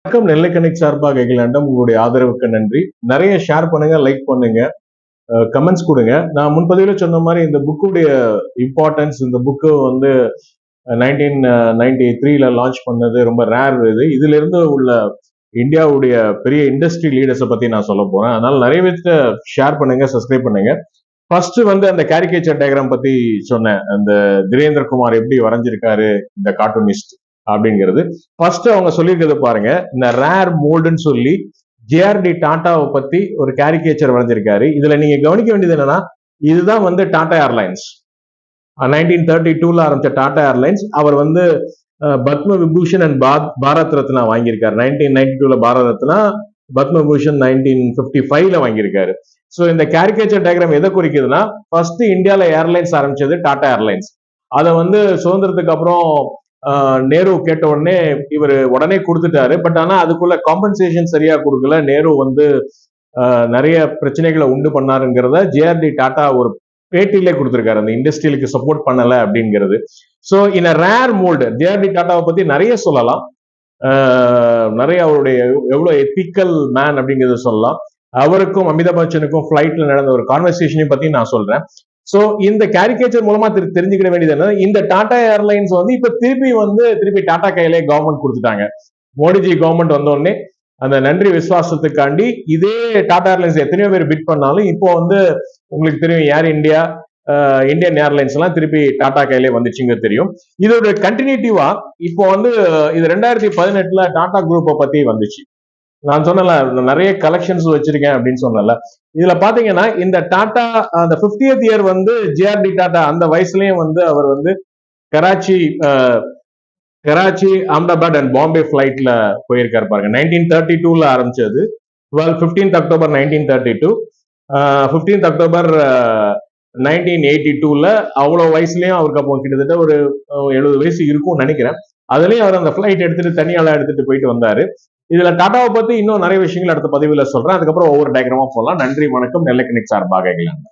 வணக்கம். நெல்லை கனெக்ட் சார்பாக இங்கிலாண்டம் உங்களுடைய ஆதரவுக்கு நன்றி. நிறைய ஷேர் பண்ணுங்க, லைக் பண்ணுங்க, கமெண்ட்ஸ் கொடுங்க. நான் முன்பதிவில் சொன்ன மாதிரி இந்த புக்குடைய இம்பார்ட்டன்ஸ், இந்த புக்கு வந்து 1993 லான்ச் பண்ணது ரொம்ப ரேர். இதுல இருந்து உள்ள இந்தியாவுடைய பெரிய இண்டஸ்ட்ரி லீடர்ஸை பத்தி நான் சொல்ல போறேன். அதனால நிறைய பேர்த்த ஷேர் பண்ணுங்க, சப்ஸ்கிரைப் பண்ணுங்க. ஃபர்ஸ்ட் வந்து அந்த கேரிகேச்சர் டயக்ராம் பத்தி சொன்னேன். அந்த திரேந்திரகுமார் எப்படி வரைஞ்சிருக்காரு இந்த கார்ட்டூனிஸ்ட் அப்படிங்கிறது. ஃபர்ஸ்ட் அவங்க சொல்லியிருக்கிறது பாருங்க. இந்த ரேர் மோல்டுன்னு சொல்லி ஜேஆர்டி டாட்டாவை பத்தி ஒரு கேரிகேச்சர் வரைஞ்சிருக்காரு. இதுல நீங்க கவனிக்க வேண்டியது என்னன்னா, இதுதான் வந்து டாடா ஏர்லைன்ஸ் 1932 ஆரம்பிச்ச டாடா ஏர்லைன்ஸ். அவர் வந்து பத்ம விபூஷன் அண்ட் பாரத் ரத்னா வாங்கியிருக்காரு. 1992 பாரத் ரத்னா, பத்ம விபூஷன் 1955 வாங்கியிருக்காரு. ஸோ இந்த கேரிகேச்சர் டயக்ராம் எதை குறிக்குதுன்னா, ஃபர்ஸ்ட் இந்தியாவில் ஏர்லைன்ஸ் ஆரம்பிச்சது டாடா ஏர்லைன்ஸ். அதை வந்து சுதந்திரத்துக்கு அப்புறம் நேரு கேட்ட உடனே இவர் உடனே கொடுத்துட்டாரு. பட் ஆனா அதுக்குள்ள காம்பன்சேஷன் சரியா கொடுக்கல. நேரு வந்து நிறைய பிரச்சனைகளை உண்டு பண்ணாருங்கிறத ஜேஆர்டி டாடா ஒரு பேட்டியிலே கொடுத்திருக்காரு. அந்த இண்டஸ்ட்ரியலுக்கு சப்போர்ட் பண்ணல அப்படிங்கிறது. So in rare mould JRD டாட்டாவை பத்தி நிறைய சொல்லலாம். நிறைய அவருடைய எவ்வளவு எத்திக்கல் மேன் அப்படிங்கிறத சொல்லலாம். அவருக்கும் அமிதாப் பச்சனுக்கும் ஃபிளைட்ல நடந்த ஒரு கான்வர்சேஷனையும் பத்தி நான் சொல்றேன். சோ இந்த கேரிகேச்சர் மூலமா தெரிஞ்சுக்கிட வேண்டியது என்ன, இந்த டாடா ஏர்லைன்ஸ் வந்து இப்ப திருப்பி டாடா கையிலே கவர்மெண்ட் கொடுத்துட்டாங்க. மோடிஜி கவர்மெண்ட் வந்த உடனே அந்த நன்றி விசுவாசத்துக்காண்டி இதே டாடா ஏர்லைன்ஸ் எத்தனையோ பேர் பிட் பண்ணாலும் இப்போ வந்து உங்களுக்கு தெரியும், ஏர் இந்தியா, இந்தியன் ஏர்லைன்ஸ் எல்லாம் திருப்பி டாடா கையிலே வந்துச்சுங்க தெரியும். இதோட கண்டினியூட்டிவா இப்போ வந்து இது 2018 டாடா குரூப்பை பத்தி வந்துச்சு. நான் சொன்னல நிறைய கலெக்ஷன்ஸ் வச்சிருக்கேன் அப்படின்னு சொன்னல. இதுல பாத்தீங்கன்னா இந்த டாடா அந்த 50th இயர் வந்து ஜேஆர்டி டாடா அந்த வயசுலயும் வந்து அவர் வந்து கராச்சி அஹமதாபாத் அண்ட் பாம்பே பிளைட்ல போயிருக்காரு பாருங்க. 1932 ஆரம்பிச்சது. 15th October 1932, 15th October 1982 அவ்வளவு வயசுலயும் அவருக்கு அப்போ கிட்டத்தட்ட ஒரு 70 வயசு இருக்கும்னு நினைக்கிறேன். அதுலயும் அவர் அந்த பிளைட் எடுத்துட்டு தனியால எடுத்துட்டு போயிட்டு வந்தாரு. இதுல டாடாவை பத்தி இன்னும் நிறைய விஷயங்கள் அடுத்த பதிவுல சொல்றேன். அதுக்கப்புறம் ஒவ்வொரு டயக்ராமா போகலாம். நன்றி, வணக்கம். நெல்லை கனெக்ட் சார்பாக இங்கிலாந்து.